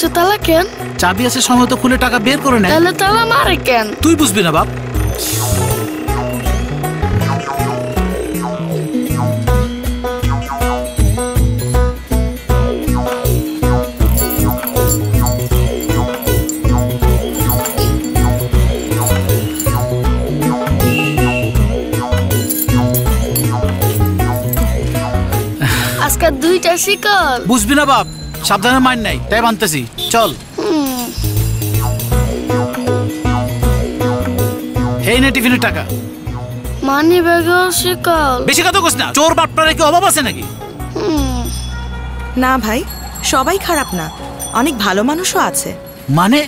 আছে তালা কেন? চাবি আছে, সময় তো খুলে টাকা বের করে নেয়। তাহলে তালা মারে কেন? তুই বুঝবি না বাপ। আজকে দুইটা শিকল। বুঝবি না বাপ, সাবধানে মাইন নাই, তাই মানতেছি। চল। এই নে টিফিনের টাকা। মানি ব্যাগও শিকল। বেশি কথা কইস না, চোর বাটপারে কি অভাব আছে নাকি? না ভাই, সবাই খারাপ না, অনেক ভালো মানুষও আছে। মানে?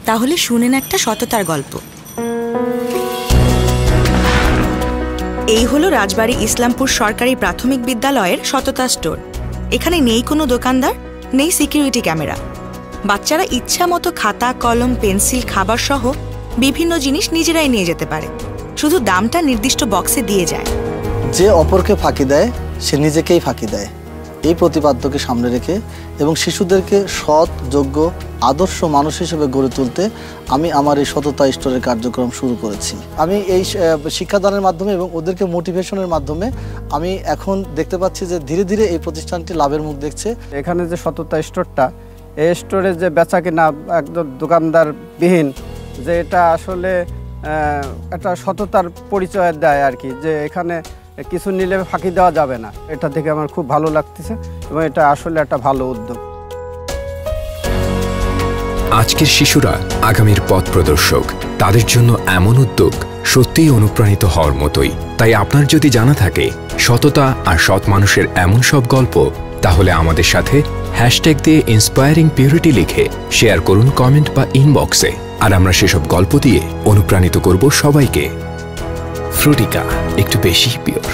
তাহলে শুনেন একটা সততার গল্প। এই হলো রাজবাড়ী ইসলামপুর সরকারি প্রাথমিক বিদ্যালয়ের সততা স্টোর। এখানে নেই কোনো দোকানদার, নেই সিকিউরিটি ক্যামেরা। বাচ্চারা ইচ্ছা মতো খাতা, কলম, পেন্সিল, খাবার সহ বিভিন্ন জিনিস নিজেরাই নিয়ে যেতে পারে, শুধু দামটা নির্দিষ্ট বক্সে দিয়ে যায়। যে অপরকে ফাঁকি দেয় সে নিজেকেই ফাঁকি দেয়, এই প্রতিপাদ্যকে সামনে রেখে এবং শিশুদেরকে সৎ, যোগ্য, আদর্শ মানুষ হিসেবে গড়ে তুলতে আমি আমার এই সততা স্টোরের কার্যক্রম শুরু করেছি। আমি এই শিক্ষাদানের মাধ্যমে এবং ওদেরকে মোটিভেশনের মাধ্যমে আমি এখন দেখতে পাচ্ছি যে ধীরে ধীরে এই প্রতিষ্ঠানটি লাভের মুখ দেখছে। এখানে যে সততা স্টোরটা, এই স্টোরে যে বেচা কিনা একদম দোকানদার বিহীন, যে এটা আসলে একটা সততার পরিচয় দেয় আর কি, যে এখানে কিছু নিলে ফাঁকি দেওয়া যাবে না। এটা থেকে আমার খুব ভালো লাগতেছে এবং এটা আসলে একটা ভালো উদ্যোগ। আজকের শিশুরা আগামীর পথ প্রদর্শক, তাদের জন্য এমন উদ্যোগ সত্যিই অনুপ্রাণিত হওয়ার মতোই। তাই আপনার যদি জানা থাকে সততা আর সৎ মানুষের এমন সব গল্প, তাহলে আমাদের সাথে হ্যাশট্যাগ দিয়ে ইন্সপায়ারিং পিউরিটি লিখে শেয়ার করুন কমেন্ট বা ইনবক্সে, আর আমরা সেসব গল্প দিয়ে অনুপ্রাণিত করব সবাইকে। ফ্রুটিকা, একটু বেশি পিওর।